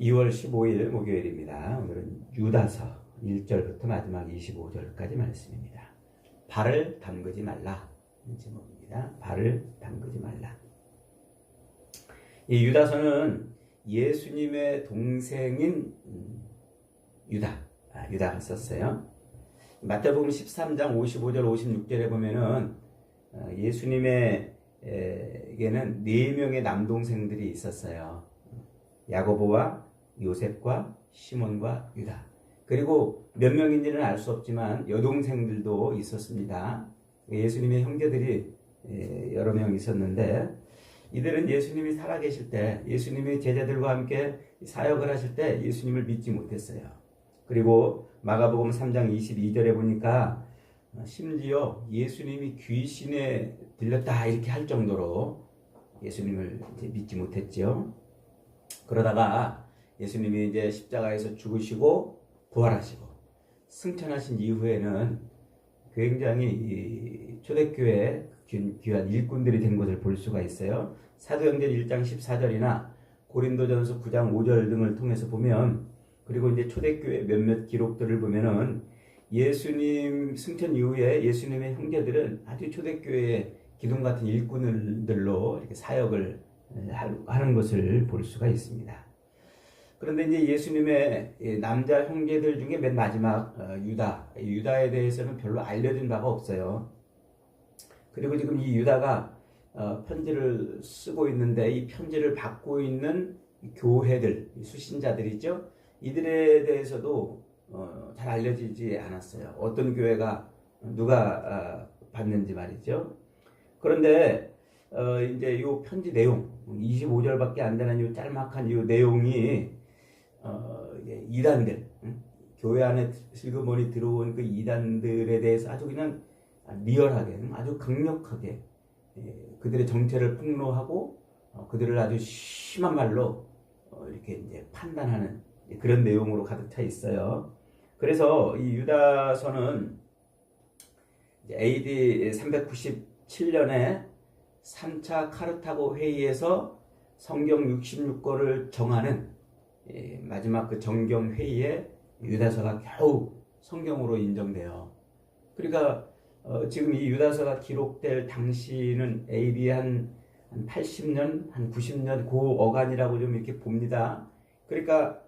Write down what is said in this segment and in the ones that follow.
2월 15일 목요일입니다. 오늘은 유다서 1절부터 마지막 25절까지 말씀입니다. 발을 담그지 말라 제목입니다. 발을 담그지 말라. 이 유다서는 예수님의 동생인 유다가 썼어요. 마태복음 13장 55절 56절에 보면은 예수님에게는 4명의 남동생들이 있었어요. 야고보와 요셉과 시몬과 유다. 그리고 몇 명인지는 알 수 없지만 여동생들도 있었습니다. 예수님의 형제들이 여러 명 있었는데, 이들은 예수님이 살아계실 때, 예수님의 제자들과 함께 사역을 하실 때 예수님을 믿지 못했어요. 그리고 마가복음 3장 22절에 보니까 심지어 예수님이 귀신에 들렸다 이렇게 할 정도로 예수님을 이제 믿지 못했죠. 그러다가 예수님이 이제 십자가에서 죽으시고 부활하시고 승천하신 이후에는 굉장히 초대교회 귀한 일꾼들이 된 것을 볼 수가 있어요. 사도행전 1장 14절이나 고린도전서 9장 5절 등을 통해서 보면, 그리고 이제 초대교회 몇몇 기록들을 보면은 예수님 승천 이후에 예수님의 형제들은 아주 초대교회의 기둥 같은 일꾼들로 이렇게 사역을 하는 것을 볼 수가 있습니다. 그런데 이제 예수님의 남자 형제들 중에 맨 마지막 유다에 대해서는 별로 알려진 바가 없어요. 그리고 지금 이 유다가 편지를 쓰고 있는데, 이 편지를 받고 있는 교회들, 수신자들이죠. 이들에 대해서도 잘 알려지지 않았어요. 어떤 교회가 누가 받는지 말이죠. 그런데 이제 이 편지 내용 25절밖에 안 되는 이 짤막한 이 내용이 이단들, 교회 안에 슬그머니 들어온 그 이단들에 대해서 아주 그냥 리얼하게, 아주 강력하게 그들의 정체를 폭로하고 그들을 아주 심한 말로 이렇게 이제 판단하는 그런 내용으로 가득 차 있어요. 그래서 이 유다서는 AD 397년에 3차 카르타고 회의에서 성경 66권을 정하는 마지막 그 정경 회의에 유다서가 겨우 성경으로 인정돼요. 그러니까 지금 이 유다서가 기록될 당시는 AD 한 80년, 한 90년 그 어간이라고 좀 이렇게 봅니다. 그러니까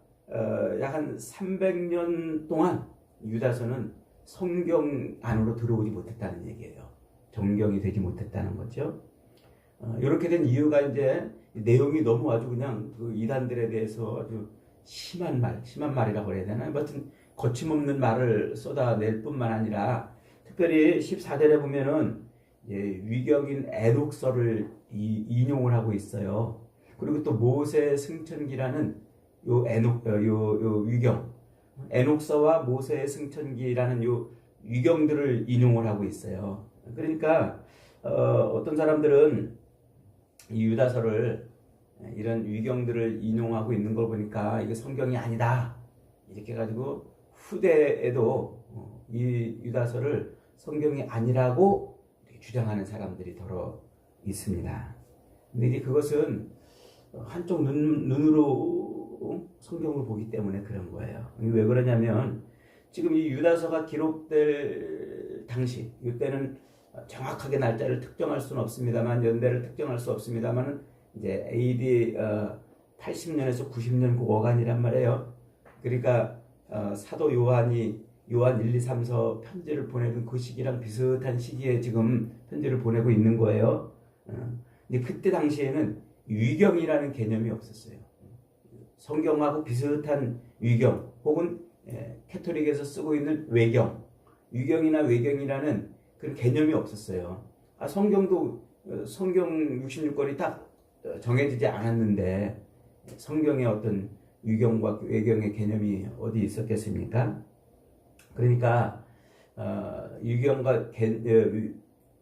약 한 300년 동안 유다서는 성경 안으로 들어오지 못했다는 얘기예요. 정경이 되지 못했다는 거죠. 이렇게 된 이유가 이제 내용이 너무 아주 그냥 그 이단들에 대해서 아주 심한 말이라고 해야 되나? 아무튼 거침없는 말을 쏟아낼 뿐만 아니라, 특별히 14절에 보면은 위경인 에녹서를 인용을 하고 있어요. 그리고 또 모세 승천기라는 요 위경, 에녹서와 모세의 승천기라는 요 위경들을 인용을 하고 있어요. 그러니까 어떤 사람들은 이 유다서를 이런 위경들을 인용하고 있는 걸 보니까 이게 성경이 아니다 이렇게 해가지고 후대에도 이 유다서를 성경이 아니라고 주장하는 사람들이 더러 있습니다. 근데 이제 그것은 한쪽 눈으로 성경을 보기 때문에 그런 거예요. 왜 그러냐면, 지금 이 유다서가 기록될 당시, 이때는 정확하게 날짜를 특정할 수는 없습니다만, 연대를 특정할 수 없습니다만, 이제 AD 80년에서 90년 그 어간이란 말이에요. 그러니까 사도 요한이 요한 1, 2, 3서 편지를 보내던 그 시기랑 비슷한 시기에 지금 편지를 보내고 있는 거예요. 근데 그때 당시에는 위경이라는 개념이 없었어요. 성경하고 비슷한 위경, 혹은 캐토릭에서 쓰고 있는 외경, 위경이나 외경이라는 그런 개념이 없었어요. 성경도 성경 66권이 딱 정해지지 않았는데 성경의 어떤 위경과 외경의 개념이 어디 있었겠습니까? 그러니까 위경과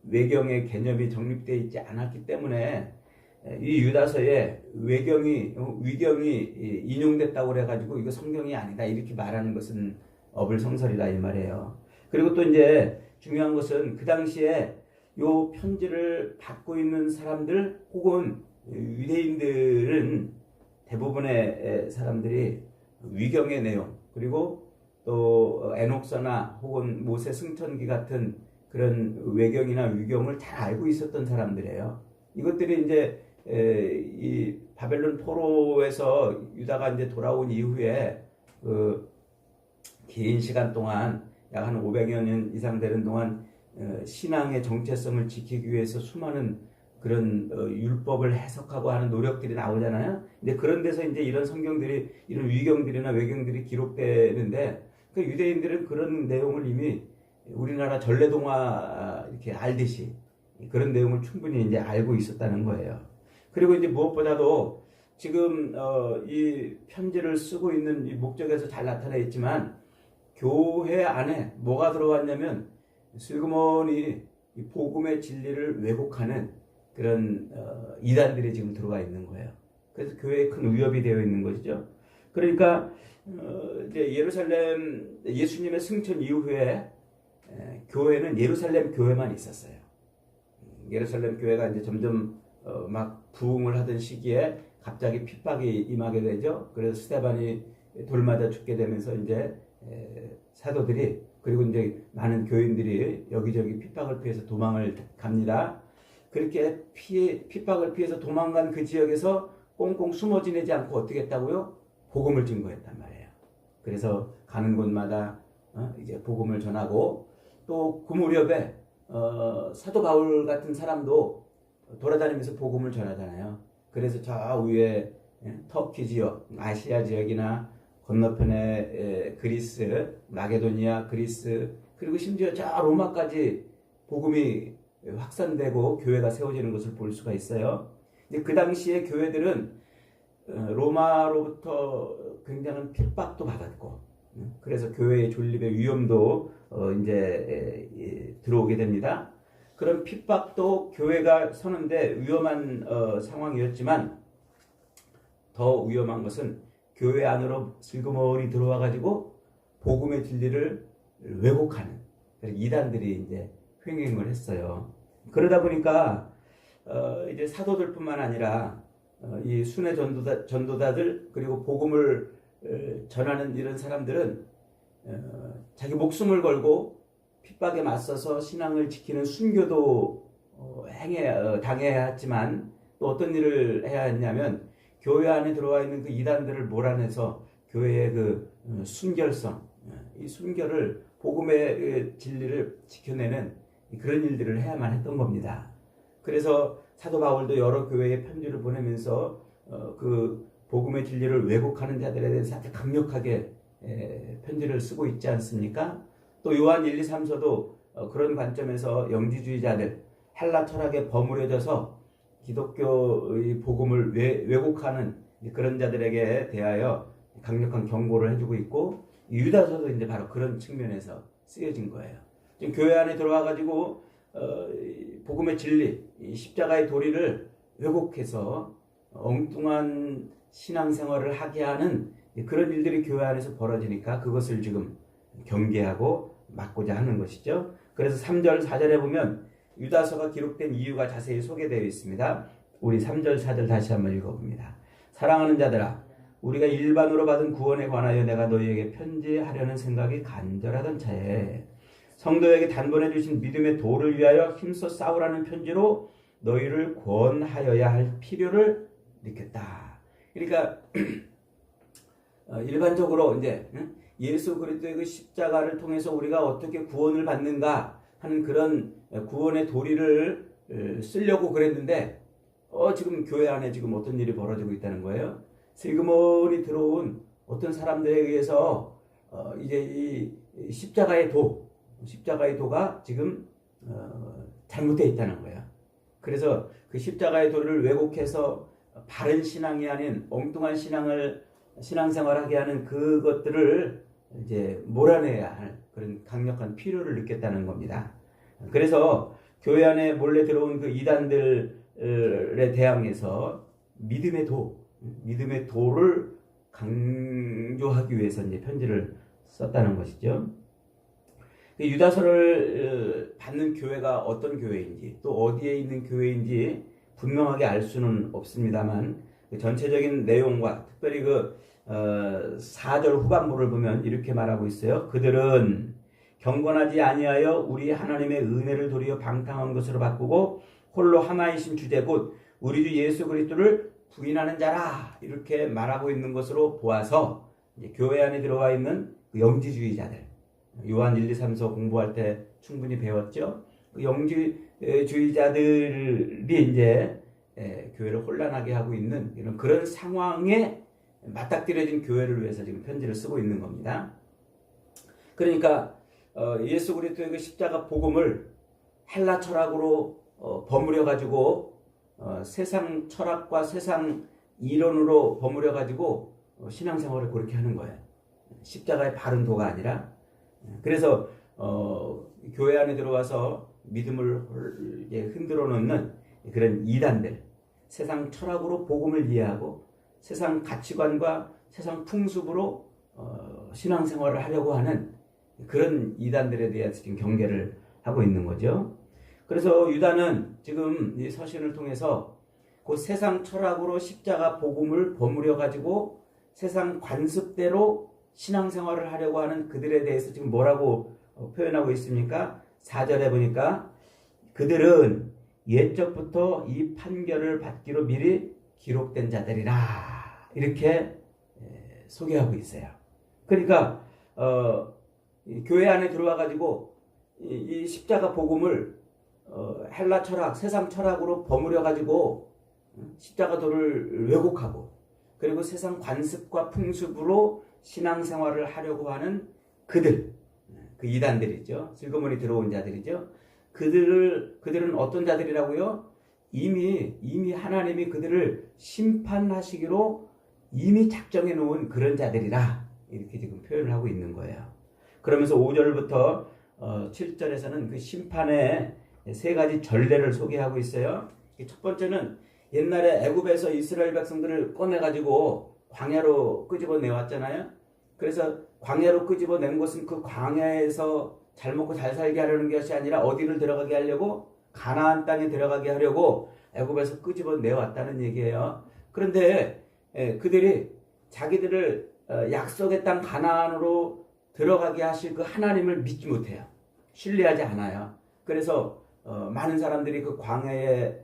외경의 개념이 정립되어 있지 않았기 때문에 이 유다서에 위경이 인용됐다고 그래가지고 이거 성경이 아니다 이렇게 말하는 것은 어불성설이다 이 말이에요. 그리고 또 이제 중요한 것은 그 당시에 요 편지를 받고 있는 사람들 혹은 유대인들은 대부분의 사람들이 위경의 내용, 그리고 또 에녹서나 혹은 모세 승천기 같은 그런 외경이나 위경을 잘 알고 있었던 사람들이에요. 이것들이 이제 이 바벨론 포로에서 유다가 이제 돌아온 이후에 그 긴 시간 동안 약 한 500여 년 이상 되는 동안 신앙의 정체성을 지키기 위해서 수많은 그런 율법을 해석하고 하는 노력들이 나오잖아요. 근데 그런 데서 이제 이런 성경들이, 이런 위경들이나 외경들이 기록되는데, 그 유대인들은 그런 내용을 이미 우리나라 전래동화 이렇게 알듯이 그런 내용을 충분히 이제 알고 있었다는 거예요. 그리고 이제 무엇보다도 지금 이 편지를 쓰고 있는 이 목적에서 잘 나타나 있지만, 교회 안에 뭐가 들어왔냐면 슬그머니 이 복음의 진리를 왜곡하는 그런 이단들이 지금 들어와 있는 거예요. 그래서 교회에 큰 위협이 되어 있는 것이죠. 그러니까 이제 예루살렘 예수님의 승천 이후에 교회는 예루살렘 교회만 있었어요. 예루살렘 교회가 이제 점점 막 부흥을 하던 시기에 갑자기 핍박이 임하게 되죠. 그래서 스데반이 돌 맞아 죽게 되면서 이제 사도들이, 그리고 이제 많은 교인들이 여기저기 핍박을 피해서 도망을 갑니다. 그렇게 핍박을 피해서 도망간 그 지역에서 꽁꽁 숨어 지내지 않고 어떻게 했다고요? 복음을 증거했단 말이에요. 그래서 가는 곳마다 이제 복음을 전하고, 또 그 무렵에 사도 바울 같은 사람도 돌아다니면서 복음을 전하잖아요. 그래서 저 위에 터키 지역, 아시아 지역이나 건너편에 그리스, 마게도니아, 그리스, 그리고 심지어 저 로마까지 복음이 확산되고 교회가 세워지는 것을 볼 수가 있어요. 근데 그 당시에 교회들은 로마로부터 굉장한 핍박도 받았고, 그래서 교회의 존립의 위험도 이제 들어오게 됩니다. 그런 핍박도 교회가 서는데 위험한 상황이었지만, 더 위험한 것은 교회 안으로 슬그머니 들어와 가지고 복음의 진리를 왜곡하는 이단들이 이제 횡행을 했어요. 그러다 보니까 이제 사도들뿐만 아니라 이 순회 전도자들, 그리고 복음을 전하는 이런 사람들은 자기 목숨을 걸고 핍박에 맞서서 신앙을 지키는 순교도 당해야 했지만, 또 어떤 일을 해야 했냐면 교회 안에 들어와 있는 그 이단들을 몰아내서 교회의 그 순결성, 이 순결을, 복음의 진리를 지켜내는 그런 일들을 해야만 했던 겁니다. 그래서 사도 바울도 여러 교회에 편지를 보내면서 그 복음의 진리를 왜곡하는 자들에 대해서 아주 강력하게 편지를 쓰고 있지 않습니까? 또 요한 1, 2, 3서도 그런 관점에서 영지주의자들, 헬라 철학에 버무려져서 기독교의 복음을 왜곡하는 그런 자들에게 대하여 강력한 경고를 해주고 있고, 유다서도 이제 바로 그런 측면에서 쓰여진 거예요. 지금 교회 안에 들어와가지고 복음의 진리, 십자가의 도리를 왜곡해서 엉뚱한 신앙생활을 하게 하는 그런 일들이 교회 안에서 벌어지니까 그것을 지금 경계하고 막고자 하는 것이죠. 그래서 3절, 4절에 보면 유다서가 기록된 이유가 자세히 소개되어 있습니다. 우리 3절, 4절 다시 한번 읽어봅니다. 사랑하는 자들아, 우리가 일반으로 받은 구원에 관하여 내가 너희에게 편지하려는 생각이 간절하던 차에 성도에게 단번에 주신 믿음의 도를 위하여 힘써 싸우라는 편지로 너희를 권하여야 할 필요를 느꼈다. 그러니까 일반적으로 이제 예수 그리스도의 그 십자가를 통해서 우리가 어떻게 구원을 받는가 하는 그런 구원의 도리를 쓰려고 그랬는데, 지금 교회 안에 지금 어떤 일이 벌어지고 있다는 거예요. 슬그머니 들어온 어떤 사람들에 의해서 이제 이 십자가의 도가 지금 잘못되어 있다는 거예요. 그래서 그 십자가의 도를 왜곡해서 바른 신앙이 아닌 엉뚱한 신앙생활하게 하는 그것들을 이제 몰아내야 할 그런 강력한 필요를 느꼈다는 겁니다. 그래서 교회 안에 몰래 들어온 그 이단들에 대항해서 믿음의 도를 강조하기 위해서 이제 편지를 썼다는 것이죠. 유다서를 받는 교회가 어떤 교회인지, 또 어디에 있는 교회인지 분명하게 알 수는 없습니다만, 그 전체적인 내용과 특별히 4절 후반부를 보면 이렇게 말하고 있어요. 그들은 경건하지 아니하여 우리 하나님의 은혜를 도리어 방탕한 것으로 바꾸고 홀로 하나이신 주제 곧 우리 주 예수 그리스도를 부인하는 자라 이렇게 말하고 있는 것으로 보아서 이제 교회 안에 들어와 있는 그 영지주의자들 요한 1, 2, 3, 4 공부할 때 충분히 배웠죠. 그 영지주의자들이 이제 교회를 혼란하게 하고 있는 이런 그런 상황에 맞닥뜨려진 교회를 위해서 지금 편지를 쓰고 있는 겁니다. 그러니까 예수 그리스도의 그 십자가 복음을 헬라 철학으로 버무려 가지고 세상 철학과 세상 이론으로 버무려 가지고 신앙생활을 그렇게 하는 거예요. 십자가의 바른 도가 아니라. 그래서 교회 안에 들어와서 믿음을 흔들어 놓는 그런 이단들, 세상 철학으로 복음을 이해하고 세상 가치관과 세상 풍습으로 신앙생활을 하려고 하는 그런 이단들에 대해서 지금 경계를 하고 있는 거죠. 그래서 유다는 지금 이 서신을 통해서 그 세상 철학으로 십자가 복음을 버무려 가지고 세상 관습대로 신앙생활을 하려고 하는 그들에 대해서 지금 뭐라고 표현하고 있습니까? 4절에 보니까 그들은 옛적부터 이 판결을 받기로 미리 기록된 자들이라 이렇게 소개하고 있어요. 그러니까 교회 안에 들어와 가지고 이 십자가 복음을 헬라 철학, 세상 철학으로 버무려 가지고 십자가 도를 왜곡하고 그리고 세상 관습과 풍습으로 신앙생활을 하려고 하는 그들, 그 이단들이죠. 슬그머니 들어온 자들이죠. 그들은 어떤 자들이라고요? 이미 하나님이 그들을 심판하시기로 이미 작정해 놓은 그런 자들이라 이렇게 지금 표현을 하고 있는 거예요. 그러면서 5절부터 7절에서는 그 심판의 세 가지 전례를 소개하고 있어요. 첫 번째는 옛날에 애굽에서 이스라엘 백성들을 꺼내가지고 광야로 끄집어 내왔잖아요. 그래서 광야로 끄집어 낸 것은 그 광야에서 잘 먹고 잘 살게 하려는 것이 아니라 어디를 들어가게 하려고? 가나안 땅에 들어가게 하려고 애굽에서 끄집어 내왔다는 얘기예요. 그런데 그들이 자기들을 약속의 땅 가나안으로 들어가게 하실 그 하나님을 믿지 못해요. 신뢰하지 않아요. 그래서 많은 사람들이 그 광야에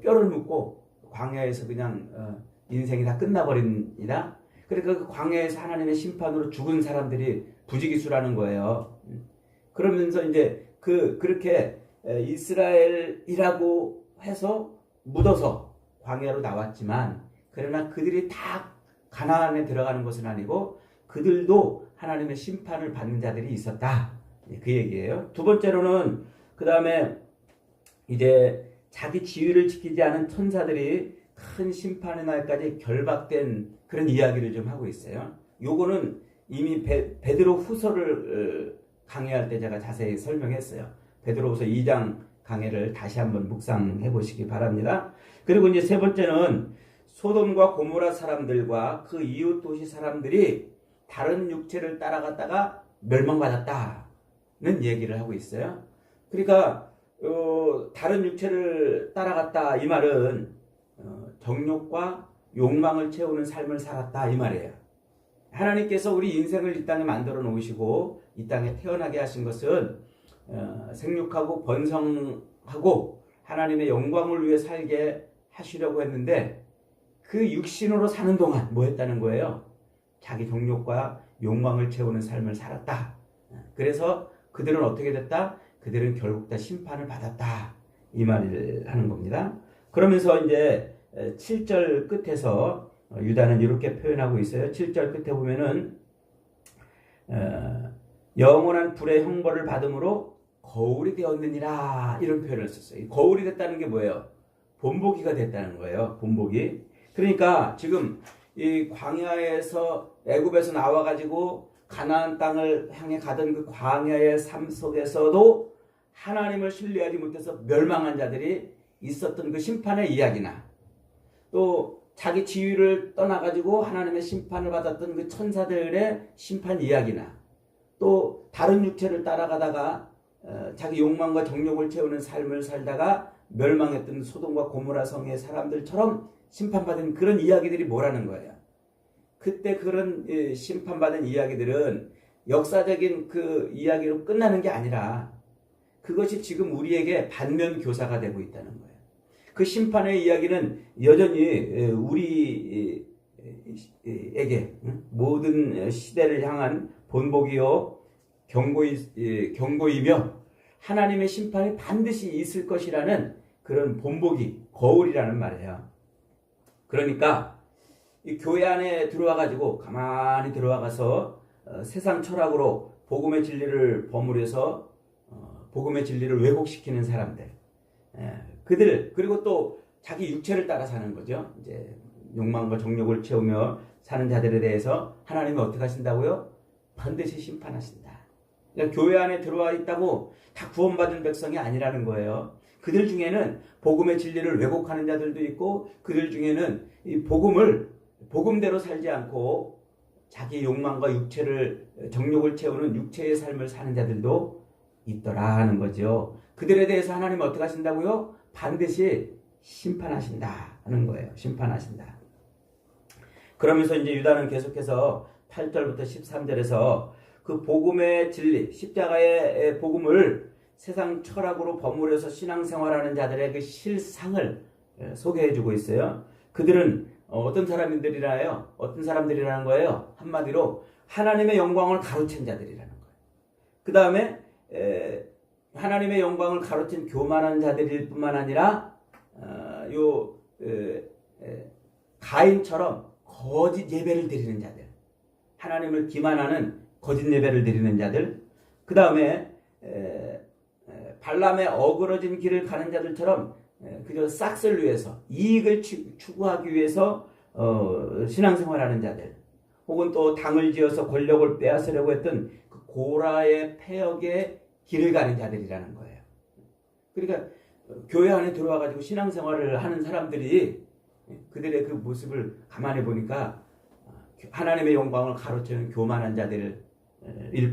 뼈를 묻고 광야에서 그냥 인생이 다 끝나버립니다. 그러니까 그 광야에서 하나님의 심판으로 죽은 사람들이 부지기수라는 거예요. 그러면서 이제 그렇게 이스라엘이라고 해서 묻어서 광야로 나왔지만 그러나 그들이 다 가나안에 들어가는 것은 아니고 그들도 하나님의 심판을 받는 자들이 있었다. 그 얘기예요. 두 번째로는 그 다음에 이제 자기 지위를 지키지 않은 천사들이 큰 심판의 날까지 결박된 그런 이야기를 좀 하고 있어요. 요거는 이미 베드로 후서를 강의할 때 제가 자세히 설명했어요. 베드로후서 2장 강의를 다시 한번 묵상해 보시기 바랍니다. 그리고 이제 세 번째는 소돔과 고모라 사람들과 그 이웃 도시 사람들이 다른 육체를 따라갔다가 멸망받았다는 얘기를 하고 있어요. 그러니까 다른 육체를 따라갔다 이 말은 정욕과 욕망을 채우는 삶을 살았다 이 말이에요. 하나님께서 우리 인생을 이 땅에 만들어 놓으시고 이 땅에 태어나게 하신 것은 생육하고 번성하고 하나님의 영광을 위해 살게 하시려고 했는데 그 육신으로 사는 동안 뭐 했다는 거예요? 자기 정욕과 욕망을 채우는 삶을 살았다. 그래서 그들은 어떻게 됐다? 그들은 결국 다 심판을 받았다. 이 말을 하는 겁니다. 그러면서 이제 7절 끝에서 유다는 이렇게 표현하고 있어요. 7절 끝에 보면은 영원한 불의 형벌을 받음으로 거울이 되었느니라 이런 표현을 썼어요. 거울이 됐다는 게 뭐예요? 본보기가 됐다는 거예요. 본보기. 그러니까 지금 이 광야에서 애굽에서 나와가지고 가나안 땅을 향해 가던 그 광야의 삶 속에서도 하나님을 신뢰하지 못해서 멸망한 자들이 있었던 그 심판의 이야기나 또 자기 지위를 떠나가지고 하나님의 심판을 받았던 그 천사들의 심판 이야기나 또 다른 육체를 따라가다가 자기 욕망과 정욕을 채우는 삶을 살다가 멸망했던 소돔과 고모라 성의 사람들처럼 심판받은 그런 이야기들이 뭐라는 거예요. 그때 그런 심판받은 이야기들은 역사적인 그 이야기로 끝나는 게 아니라 그것이 지금 우리에게 반면 교사가 되고 있다는 거예요. 그 심판의 이야기는 여전히 우리에게 모든 시대를 향한 본보기요 경고이며 하나님의 심판이 반드시 있을 것이라는 그런 본보기, 거울이라는 말이에요. 그러니까 이 교회 안에 들어와 가지고 가만히 들어와가서 세상 철학으로 복음의 진리를 버무려서 복음의 진리를 왜곡시키는 사람들, 그들, 그리고 또 자기 육체를 따라 사는 거죠. 이제 욕망과 정욕을 채우며 사는 자들에 대해서 하나님이 어떻게 하신다고요? 반드시 심판하신다. 그러니까 교회 안에 들어와 있다고 다 구원받은 백성이 아니라는 거예요. 그들 중에는 복음의 진리를 왜곡하는 자들도 있고, 그들 중에는 이 복음대로 살지 않고 자기 욕망과 육체를, 정욕을 채우는 육체의 삶을 사는 자들도 있더라 하는 거죠. 그들에 대해서 하나님 어떻게 하신다고요? 반드시 심판하신다 하는 거예요. 심판하신다. 그러면서 이제 유다는 계속해서 8절부터 13절에서 그 복음의 진리, 십자가의 복음을 세상 철학으로 버무려서 신앙생활하는 자들의 그 실상을 소개해주고 있어요. 그들은 어떤 사람들이라요? 어떤 사람들이라는 거예요? 한마디로 하나님의 영광을 가로챈 자들이라는 거예요. 그 다음에 하나님의 영광을 가로챈 교만한 자들일 뿐만 아니라 가인처럼 거짓 예배를 드리는 자들, 하나님을 기만하는 거짓 예배를 드리는 자들, 그 다음에 발람의 어그러진 길을 가는 자들처럼 그저 싹쓸 위해서 이익을 추구하기 위해서 신앙생활하는 자들, 혹은 또 당을 지어서 권력을 빼앗으려고 했던 그 고라의 폐역의 길을 가는 자들이라는 거예요. 그러니까 교회 안에 들어와 가지고 신앙생활을 하는 사람들이 그들의 그 모습을 가만히 보니까 하나님의 영광을 가로채는 교만한 자들일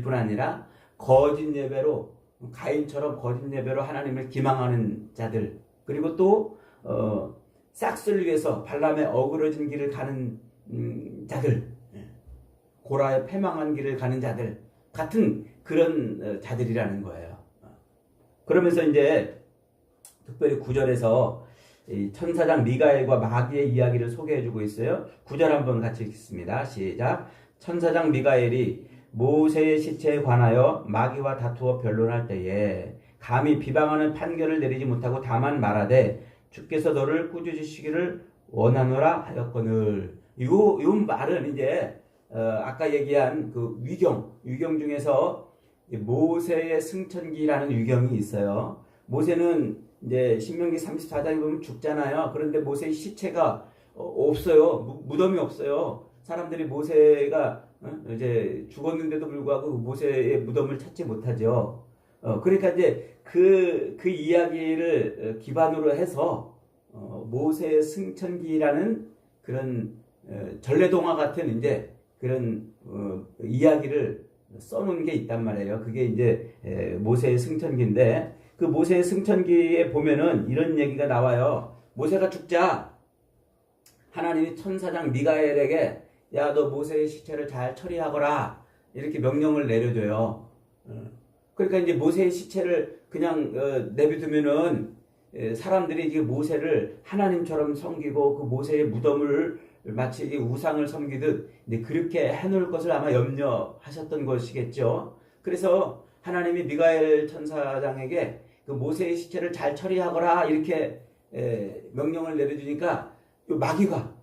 뿐 아니라 거짓 예배로, 가인처럼 거짓 예배로 하나님을 기망하는 자들, 그리고 또 싹쓸 위해서 발람의 어그러진 길을 가는 자들, 고라의 패망한 길을 가는 자들 같은 그런 자들이라는 거예요. 그러면서 이제 특별히 9절에서 천사장 미가엘과 마귀의 이야기를 소개해주고 있어요. 9절 한번 같이 읽겠습니다. 시작. 천사장 미가엘이 모세의 시체에 관하여 마귀와 다투어 변론할 때에 감히 비방하는 판결을 내리지 못하고 다만 말하되 주께서 너를 꾸짖으시기를 원하노라 하였거늘. 이 말은 이제 아까 얘기한 그 위경 중에서 모세의 승천기라는 위경이 있어요. 모세는 이제 신명기 34장에 보면 죽잖아요. 그런데 모세의 시체가 없어요. 무덤이 없어요. 사람들이 모세가 이제 죽었는데도 불구하고 모세의 무덤을 찾지 못하죠. 그러니까 이제 그 이야기를 기반으로 해서 모세의 승천기라는 그런 전래동화 같은 이제 그런 이야기를 써놓은 게 있단 말이에요. 그게 이제 모세의 승천기인데, 그 모세의 승천기에 보면은 이런 얘기가 나와요. 모세가 죽자 하나님이 천사장 미가엘에게 야, 너 모세의 시체를 잘 처리하거라 이렇게 명령을 내려줘요. 그러니까 이제 모세의 시체를 그냥 내비두면은 사람들이 이제 모세를 하나님처럼 섬기고 그 모세의 무덤을 마치 우상을 섬기듯 이제 그렇게 해놓을 것을 아마 염려하셨던 것이겠죠. 그래서 하나님이 미가엘 천사장에게 그 모세의 시체를 잘 처리하거라 이렇게 명령을 내려주니까 마귀가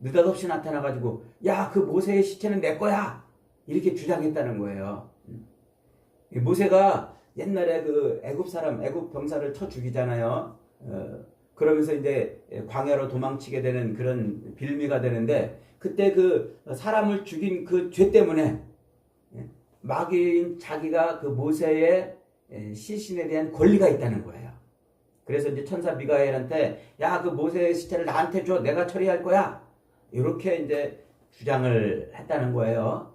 느닷없이 나타나가지고 야, 그 모세의 시체는 내 거야 이렇게 주장했다는 거예요. 모세가 옛날에 그 애굽 병사를 쳐 죽이잖아요. 그러면서 이제 광야로 도망치게 되는 그런 빌미가 되는데, 그때 그 사람을 죽인 그 죄 때문에 마귀인 자기가 그 모세의 시신에 대한 권리가 있다는 거예요. 그래서 이제 천사 미가엘한테 야, 그 모세의 시체를 나한테 줘, 내가 처리할 거야 이렇게 이제 주장을 했다는 거예요.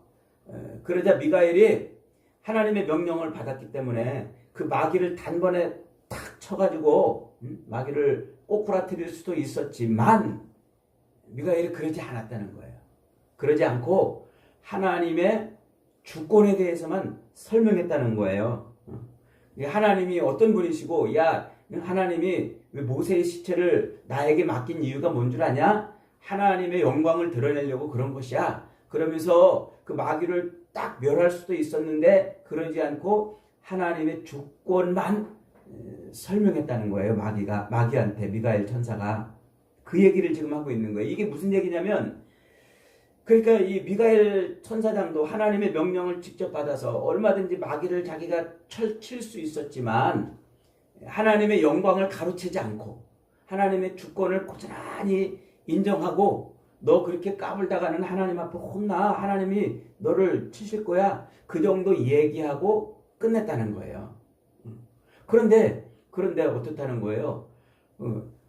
그러자 미가엘이 하나님의 명령을 받았기 때문에 그 마귀를 단번에 탁 쳐가지고 마귀를 꼬꾸라뜨릴 수도 있었지만 미가엘이 그러지 않았다는 거예요. 그러지 않고 하나님의 주권에 대해서만 설명했다는 거예요. 하나님이 어떤 분이시고, 야, 하나님이 왜 모세의 시체를 나에게 맡긴 이유가 뭔 줄 아냐? 하나님의 영광을 드러내려고 그런 것이야. 그러면서 그 마귀를 딱 멸할 수도 있었는데 그러지 않고 하나님의 주권만 설명했다는 거예요. 마귀한테 미가엘 천사가 그 얘기를 지금 하고 있는 거예요. 이게 무슨 얘기냐면, 그러니까 이 미가엘 천사장도 하나님의 명령을 직접 받아서 얼마든지 마귀를 자기가 칠 수 있었지만 하나님의 영광을 가로채지 않고 하나님의 주권을 고스란히 인정하고, 너 그렇게 까불다가는 하나님 앞에 혼나, 하나님이 너를 치실 거야, 그 정도 얘기하고 끝냈다는 거예요. 그런데 어떻다는 거예요?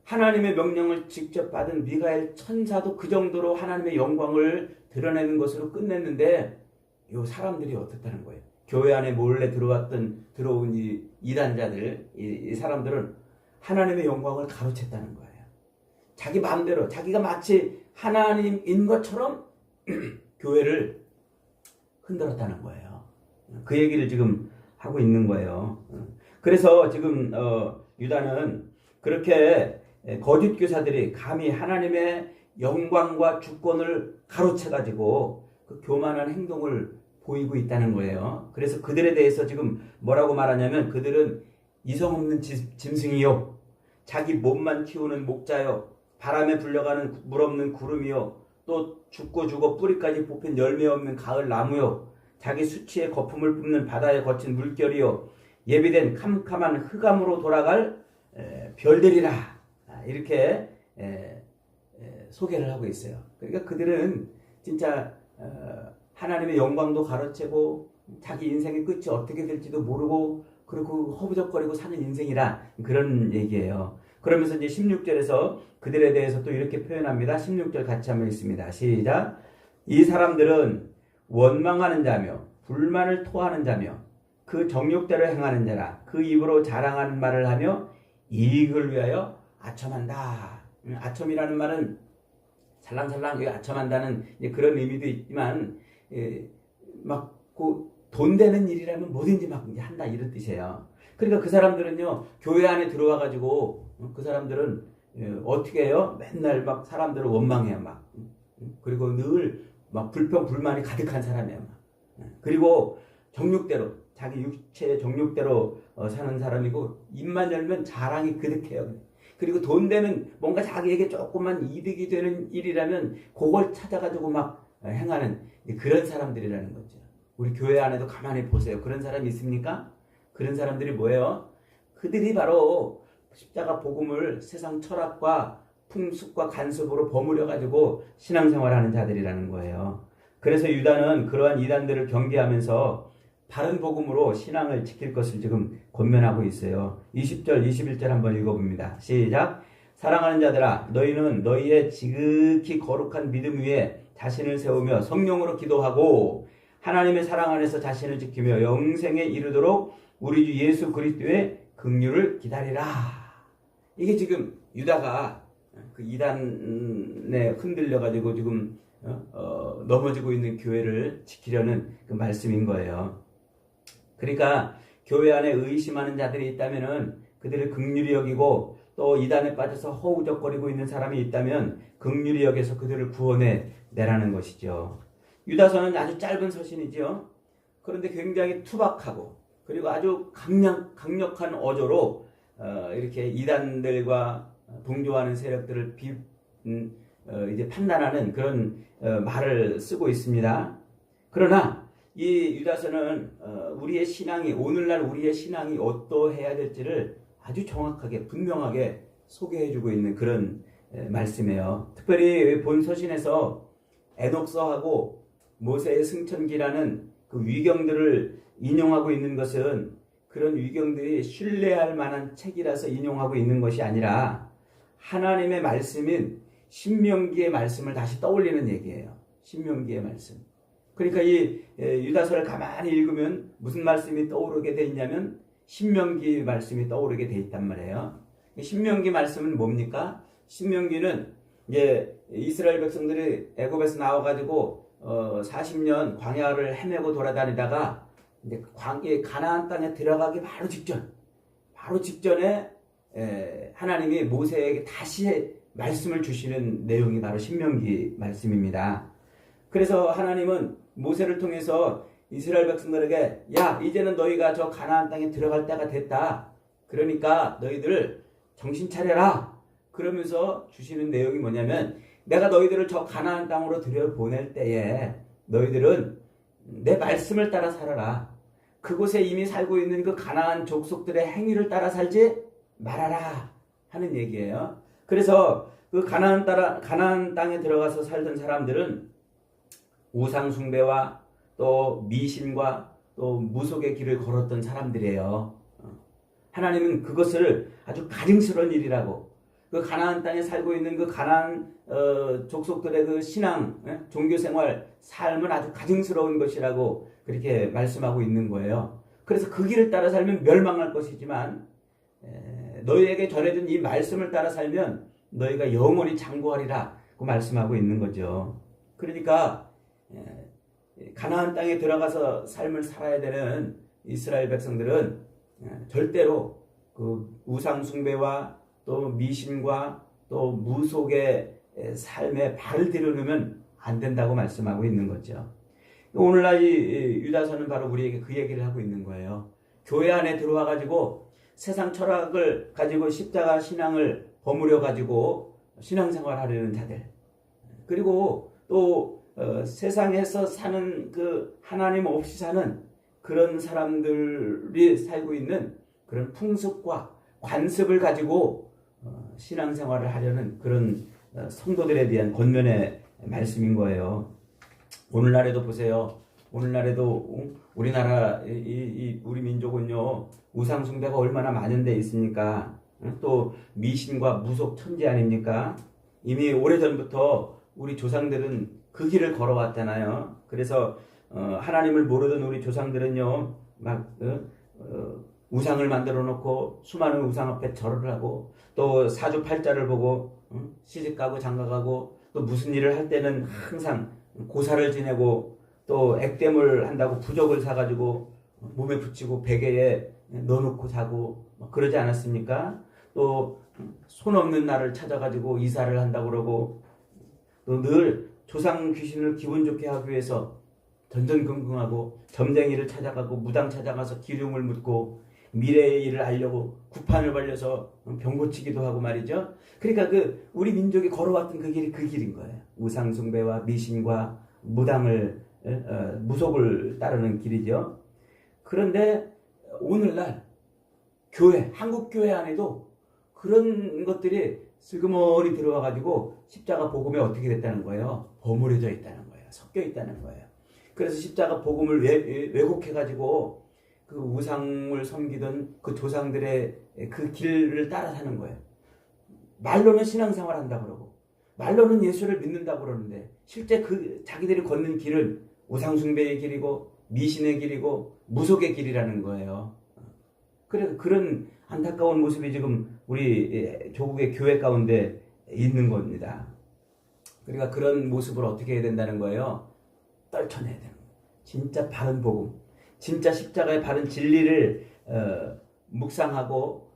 하나님의 명령을 직접 받은 미가엘 천사도 그 정도로 하나님의 영광을 드러내는 것으로 끝냈는데, 이 사람들이 어떻다는 거예요? 교회 안에 몰래 들어온 이 이단자들, 이 사람들은 하나님의 영광을 가로챘다는 거예요. 자기 마음대로, 자기가 마치 하나님인 것처럼 교회를 흔들었다는 거예요. 그 얘기를 지금 하고 있는 거예요. 그래서 지금 유다는 그렇게 거짓 교사들이 감히 하나님의 영광과 주권을 가로채가지고 그 교만한 행동을 보이고 있다는 거예요. 그래서 그들에 대해서 지금 뭐라고 말하냐면, 그들은 이성 없는 짐승이요, 자기 몸만 키우는 목자요, 바람에 불려가는 물 없는 구름이요, 또 죽고 죽어 뿌리까지 뽑힌 열매 없는 가을 나무요, 자기 수치의 거품을 뿜는 바다에 거친 물결이요, 예비된 캄캄한 흑암으로 돌아갈 별들이라, 이렇게 소개를 하고 있어요. 그러니까 그들은 진짜 하나님의 영광도 가로채고 자기 인생의 끝이 어떻게 될지도 모르고 그리고 허부적거리고 사는 인생이라, 그런 얘기예요. 그러면서 이제 16절에서 그들에 대해서 또 이렇게 표현합니다. 16절 같이 한번 읽습니다. 시작. 이 사람들은 원망하는 자며 불만을 토하는 자며 그 정욕대로 행하는 자라. 그 입으로 자랑하는 말을 하며 이익을 위하여 아첨한다. 아첨이라는 말은 살랑살랑 아첨한다는 그런 의미도 있지만, 막 돈 되는 일이라면 뭐든지 막 한다, 이런 뜻이에요. 그러니까 그 사람들은요, 교회 안에 들어와 가지고 그 사람들은 어떻게 해요? 맨날 막 사람들을 원망해요, 막. 그리고 늘 막 불평 불만이 가득한 사람이에요, 막. 그리고 정욕대로, 자기 육체의 정욕대로 사는 사람이고, 입만 열면 자랑이 그득해요. 그리고 돈 되는, 뭔가 자기에게 조금만 이득이 되는 일이라면 그걸 찾아가지고 막 행하는 그런 사람들이라는 거죠. 우리 교회 안에도 가만히 보세요. 그런 사람이 있습니까? 그런 사람들이 뭐예요? 그들이 바로 십자가 복음을 세상 철학과 풍습과 간섭으로 버무려가지고 신앙생활하는 자들이라는 거예요. 그래서 유다는 그러한 이단들을 경계하면서 바른 복음으로 신앙을 지킬 것을 지금 권면하고 있어요. 20절, 21절 한번 읽어봅니다. 시작. 사랑하는 자들아, 너희는 너희의 지극히 거룩한 믿음 위에 자신을 세우며 성령으로 기도하고 하나님의 사랑 안에서 자신을 지키며 영생에 이르도록 우리 주 예수 그리스도의 긍휼을 기다리라. 이게 지금 유다가 그 이단에 흔들려가지고 지금 넘어지고 있는 교회를 지키려는 그 말씀인 거예요. 그러니까 교회 안에 의심하는 자들이 있다면은 그들을 긍휼히 여기고, 또 이단에 빠져서 허우적거리고 있는 사람이 있다면 긍휼히 여겨서 그들을 구원해 내라는 것이죠. 유다서는 아주 짧은 서신이죠. 그런데 굉장히 투박하고 그리고 아주 강력한 어조로 이렇게 이단들과 동조하는 세력들을 이제 판단하는 그런 말을 쓰고 있습니다. 그러나 이 유다서는 우리의 신앙이, 오늘날 우리의 신앙이 어떠해야 될지를 아주 정확하게 분명하게 소개해주고 있는 그런 말씀이에요. 특별히 본 서신에서 에녹서하고 모세의 승천기라는 그 위경들을 인용하고 있는 것은 그런 위경들이 신뢰할 만한 책이라서 인용하고 있는 것이 아니라 하나님의 말씀인 신명기의 말씀을 다시 떠올리는 얘기예요. 신명기의 말씀. 그러니까 이 유다서를 가만히 읽으면 무슨 말씀이 떠오르게 돼 있냐면 신명기 말씀이 떠오르게 돼 있단 말이에요. 신명기 말씀은 뭡니까? 신명기는 이제 이스라엘 백성들이 애굽에서 나와가지고 40년 광야를 헤매고 돌아다니다가 이제 가나안 땅에 들어가기 바로 직전에 하나님이 모세에게 다시 말씀을 주시는 내용이 바로 신명기 말씀입니다. 그래서 하나님은 모세를 통해서 이스라엘 백성들에게 야, 이제는 너희가 저 가나안 땅에 들어갈 때가 됐다. 그러니까 너희들 정신 차려라. 그러면서 주시는 내용이 뭐냐면 내가 너희들을 저 가나안 땅으로 들여보낼 때에 너희들은 내 말씀을 따라 살아라. 그곳에 이미 살고 있는 그 가나안 족속들의 행위를 따라 살지 말아라 하는 얘기예요. 그래서 그 가나안 땅에 들어가서 살던 사람들은 우상 숭배와 또 미신과 또 무속의 길을 걸었던 사람들이에요. 하나님은 그것을 아주 가증스러운 일이라고, 그 가나안 땅에 살고 있는 그 가나안 족속들의 그 신앙, 종교생활, 삶은 아주 가증스러운 것이라고 그렇게 말씀하고 있는 거예요. 그래서 그 길을 따라 살면 멸망할 것이지만 너희에게 전해진 이 말씀을 따라 살면 너희가 영원히 장구하리라 그 말씀하고 있는 거죠. 그러니까 가나안 땅에 들어가서 삶을 살아야 되는 이스라엘 백성들은 절대로 그 우상 숭배와 또 미신과 또 무속의 삶에 발을 들여놓으면 안 된다고 말씀하고 있는 거죠. 오늘날 이 유다서는 바로 우리에게 그 얘기를 하고 있는 거예요. 교회 안에 들어와 가지고 세상 철학을 가지고 십자가 신앙을 버무려 가지고 신앙생활 하려는 자들, 그리고 또 세상에서 사는 그 하나님 없이 사는 그런 사람들이 살고 있는 그런 풍습과 관습을 가지고 신앙생활을 하려는 그런 성도들에 대한 권면의 말씀인 거예요. 오늘날에도 보세요. 오늘날에도 우리나라 우리 민족은요, 우상 숭배가 얼마나 많은 데 있습니까? 또 미신과 무속 천지 아닙니까? 이미 오래전부터 우리 조상들은 그 길을 걸어왔잖아요. 그래서 하나님을 모르던 우리 조상들은요, 막 우상을 만들어 놓고 수많은 우상 앞에 절을 하고 또 사주팔자를 보고 시집가고 장가가고 또 무슨 일을 할 때는 항상 고사를 지내고 또 액땜을 한다고 부적을 사가지고 몸에 붙이고 베개에 넣어놓고 자고 그러지 않았습니까? 또 손 없는 날을 찾아가지고 이사를 한다고 그러고 또 늘 조상 귀신을 기분 좋게 하기 위해서 전전긍긍하고 점쟁이를 찾아가고 무당 찾아가서 기름을 묻고 미래의 일을 알려고 구판을 벌려서 병 고치기도 하고 말이죠. 그러니까 그 우리 민족이 걸어왔던 그 길이 그 길인 거예요. 우상 숭배와 미신과 무당을 무속을 따르는 길이죠. 그런데 오늘날 교회, 한국 교회 안에도 그런 것들이 슬그머니 들어와 가지고 십자가 복음에 어떻게 됐다는 거예요? 버무려져 있다는 거예요. 섞여 있다는 거예요. 그래서 십자가 복음을 왜곡해 가지고 그 우상을 섬기던 그 조상들의 그 길을 따라 사는 거예요. 말로는 신앙생활 한다 그러고 말로는 예수를 믿는다 그러는데 실제 그 자기들이 걷는 길은 우상숭배의 길이고 미신의 길이고 무속의 길이라는 거예요. 그래서 그런 안타까운 모습이 지금 우리 조국의 교회 가운데 있는 겁니다. 그러니까 그런 모습을 어떻게 해야 된다는 거예요? 떨쳐내야 되는 거예요. 진짜 바른 복음, 진짜 십자가의 바른 진리를 묵상하고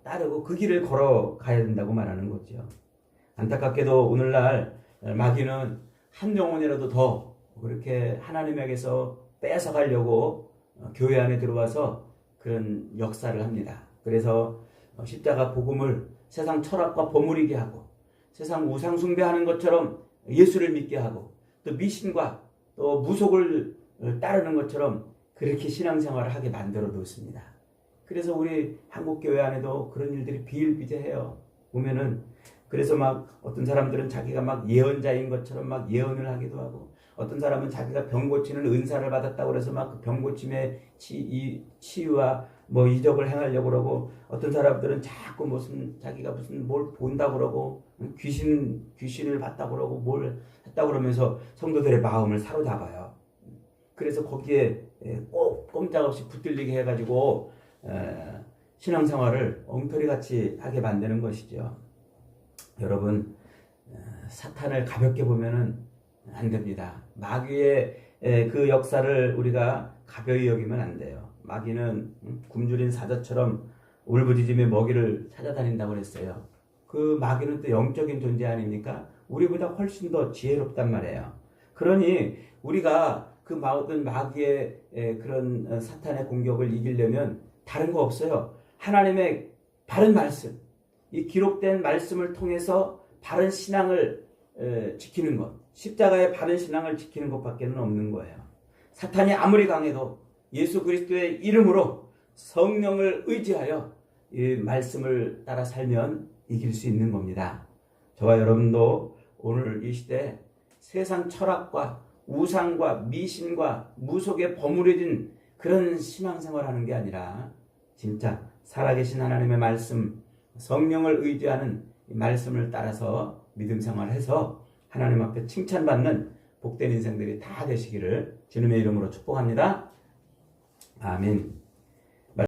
따르고 그 길을 걸어가야 된다고 말하는 거죠. 안타깝게도 오늘날 마귀는 한 영혼이라도 더 그렇게 하나님에게서 뺏어가려고 교회 안에 들어와서 그런 역사를 합니다. 그래서 십자가 복음을 세상 철학과 버무리게 하고 세상 우상 숭배하는 것처럼 예수를 믿게 하고 또 미신과 또 무속을 따르는 것처럼 그렇게 신앙생활을 하게 만들어 놓습니다. 그래서 우리 한국교회 안에도 그런 일들이 비일비재해요. 보면은 그래서 막 어떤 사람들은 자기가 막 예언자인 것처럼 막 예언을 하기도 하고 어떤 사람은 자기가 병 고치는 은사를 받았다고 그래서 막 그 병 고침의 치유와 뭐 이적을 행하려고 그러고 어떤 사람들은 자꾸 무슨 자기가 무슨 뭘 본다고 그러고 귀신을 봤다고 그러고 뭘 했다고 그러면서 성도들의 마음을 사로잡아요. 그래서 거기에 꼭 꼼짝없이 붙들리게 해가지고 신앙생활을 엉터리같이 하게 만드는 것이죠. 여러분, 사탄을 가볍게 보면은 안 됩니다. 마귀의 그 역사를 우리가 가벼이 여기면 안 돼요. 마귀는 굶주린 사자처럼 울부짖으며 먹이를 찾아다닌다고 그랬어요. 그 마귀는 또 영적인 존재 아닙니까? 우리보다 훨씬 더 지혜롭단 말이에요. 그러니 우리가 그 모든 마귀의 그런 사탄의 공격을 이기려면 다른 거 없어요. 하나님의 바른 말씀, 이 기록된 말씀을 통해서 바른 신앙을 지키는 것, 십자가의 바른 신앙을 지키는 것밖에는 없는 거예요. 사탄이 아무리 강해도 예수 그리스도의 이름으로 성령을 의지하여 이 말씀을 따라 살면 이길 수 있는 겁니다. 저와 여러분도 오늘 이 시대 세상 철학과 우상과 미신과 무속에 버무려진 그런 신앙생활하는 게 아니라 진짜 살아계신 하나님의 말씀, 성령을 의지하는 이 말씀을 따라서 믿음 생활해서 하나님 앞에 칭찬받는 복된 인생들이 다 되시기를 주님의 이름으로 축복합니다. 아멘.